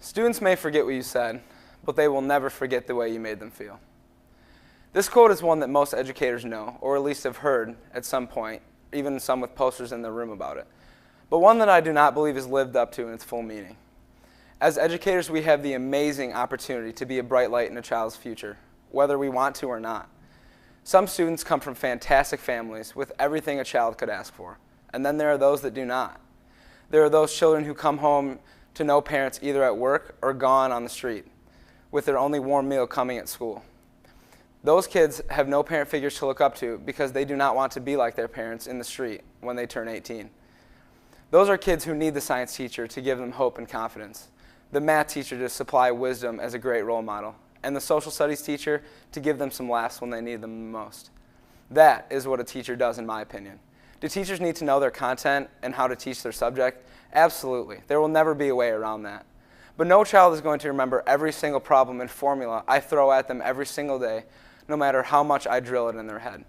Students may forget what you said, but they will never forget the way you made them feel. This quote is one that most educators know, or at least have heard at some point, even some with posters in their room about it, but one that I do not believe is lived up to in its full meaning. As educators, we have the amazing opportunity to be a bright light in a child's future, whether we want to or not. Some students come from fantastic families with everything a child could ask for, and then there are those that do not. There are those children who come home to no parents either at work or gone on the street, with their only warm meal coming at school. Those kids have no parent figures to look up to because they do not want to be like their parents in the street when they turn 18. Those are kids who need the science teacher to give them hope and confidence, the math teacher to supply wisdom as a great role model, and the social studies teacher to give them some laughs when they need them the most. That is what a teacher does, in my opinion. Do teachers need to know their content and how to teach their subject? Absolutely. There will never be a way around that. But no child is going to remember every single problem and formula I throw at them every single day, no matter how much I drill it in their head.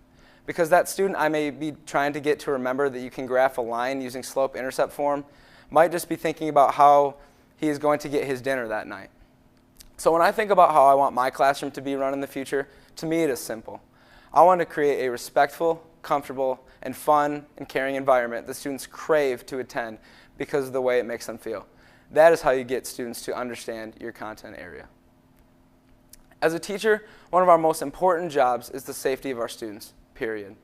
Because that student I may be trying to get to remember that you can graph a line using slope-intercept form might just be thinking about how he is going to get his dinner that night. So when I think about how I want my classroom to be run in the future, to me it is simple. I want to create a respectful, comfortable, and fun and caring environment that students crave to attend because of the way it makes them feel. That is how you get students to understand your content area. As a teacher, one of our most important jobs is the safety of our students, period.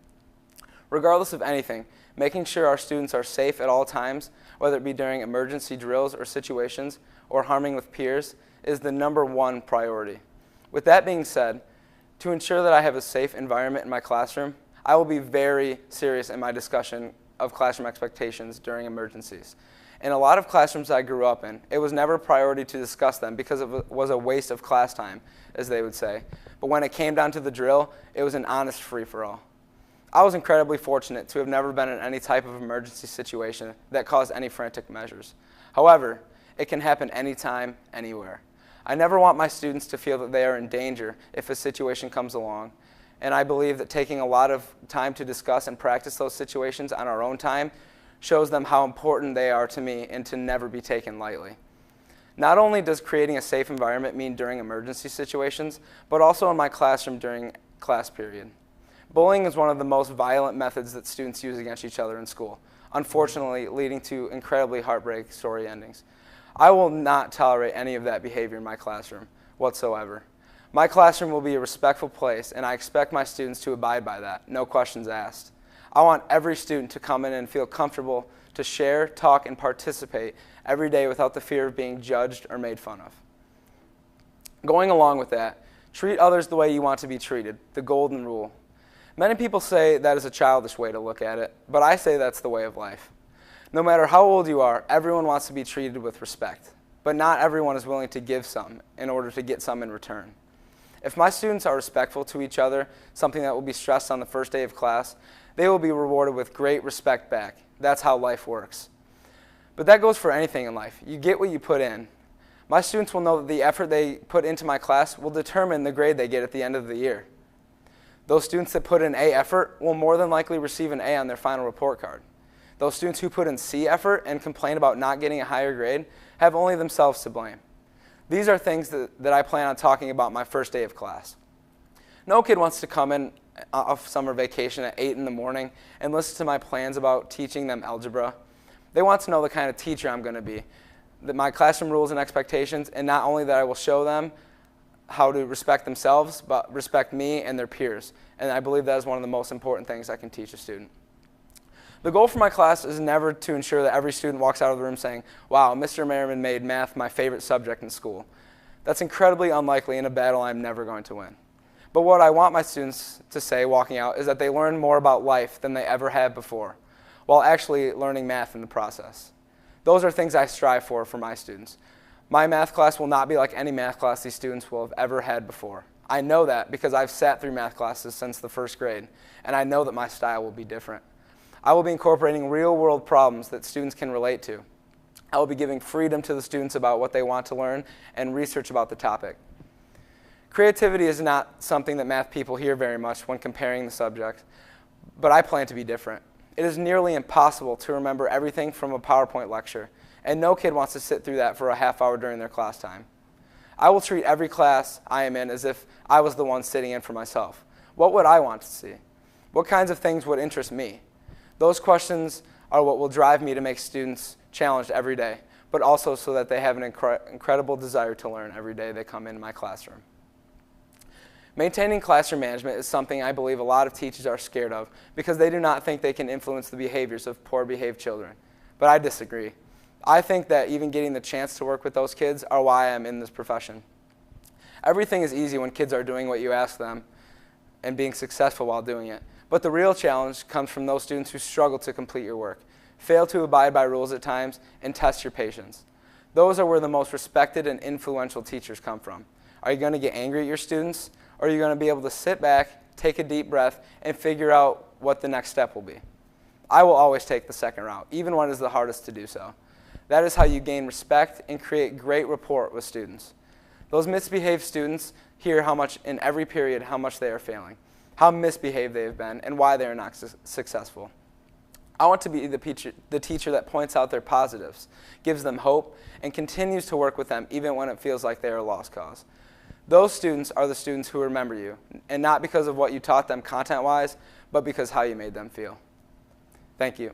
Regardless of anything, making sure our students are safe at all times, whether it be during emergency drills or situations, or harming with peers, is the #1 priority. With that being said, to ensure that I have a safe environment in my classroom, I will be very serious in my discussion of classroom expectations during emergencies. In a lot of classrooms I grew up in, it was never a priority to discuss them because it was a waste of class time, as they would say. But when it came down to the drill, it was an honest free-for-all. I was incredibly fortunate to have never been in any type of emergency situation that caused any frantic measures. However, it can happen anytime, anywhere. I never want my students to feel that they are in danger if a situation comes along, and I believe that taking a lot of time to discuss and practice those situations on our own time shows them how important they are to me and to never be taken lightly. Not only does creating a safe environment mean during emergency situations, but also in my classroom during class period. Bullying is one of the most violent methods that students use against each other in school, unfortunately leading to incredibly heartbreaking story endings. I will not tolerate any of that behavior in my classroom whatsoever. My classroom will be a respectful place, and I expect my students to abide by that, no questions asked. I want every student to come in and feel comfortable to share, talk, and participate every day without the fear of being judged or made fun of. Going along with that, treat others the way you want to be treated, the golden rule. Many people say that is a childish way to look at it, but I say that's the way of life. No matter how old you are, everyone wants to be treated with respect, but not everyone is willing to give some in order to get some in return. If my students are respectful to each other, something that will be stressed on the first day of class, they will be rewarded with great respect back. That's how life works. But that goes for anything in life. You get what you put in. My students will know that the effort they put into my class will determine the grade they get at the end of the year. Those students that put in A effort will more than likely receive an A on their final report card. Those students who put in C effort and complain about not getting a higher grade have only themselves to blame. These are things that I plan on talking about my first day of class. No kid wants to come in off summer vacation at 8 in the morning and listen to my plans about teaching them algebra. They want to know the kind of teacher I'm going to be, that my classroom rules and expectations, and not only that I will show them how to respect themselves, but respect me and their peers. And I believe that is one of the most important things I can teach a student. The goal for my class is never to ensure that every student walks out of the room saying, "Wow, Mr. Merriman made math my favorite subject in school." That's incredibly unlikely in a battle I'm never going to win. But what I want my students to say walking out is that they learn more about life than they ever had before, while actually learning math in the process. Those are things I strive for my students. My math class will not be like any math class these students will have ever had before. I know that because I've sat through math classes since the first grade, and I know that my style will be different. I will be incorporating real-world problems that students can relate to. I will be giving freedom to the students about what they want to learn and research about the topic. Creativity is not something that math people hear very much when comparing the subject, but I plan to be different. It is nearly impossible to remember everything from a PowerPoint lecture, and no kid wants to sit through that for a half hour during their class time. I will treat every class I am in as if I was the one sitting in for myself. What would I want to see? What kinds of things would interest me? Those questions are what will drive me to make students challenged every day, but also so that they have an incredible desire to learn every day they come into my classroom. Maintaining classroom management is something I believe a lot of teachers are scared of because they do not think they can influence the behaviors of poor behaved children. But I disagree. I think that even getting the chance to work with those kids are why I'm in this profession. Everything is easy when kids are doing what you ask them and being successful while doing it. But the real challenge comes from those students who struggle to complete your work, fail to abide by rules at times, and test your patience. Those are where the most respected and influential teachers come from. Are you going to get angry at your students, or are you going to be able to sit back, take a deep breath, and figure out what the next step will be? I will always take the second route, even when it is the hardest to do so. That is how you gain respect and create great rapport with students. Those misbehaved students hear how much in every period how much they are failing, how misbehaved they have been, and why they are not successful. I want to be the teacher that points out their positives, gives them hope, and continues to work with them even when it feels like they are a lost cause. Those students are the students who remember you, and not because of what you taught them content-wise, but because how you made them feel. Thank you.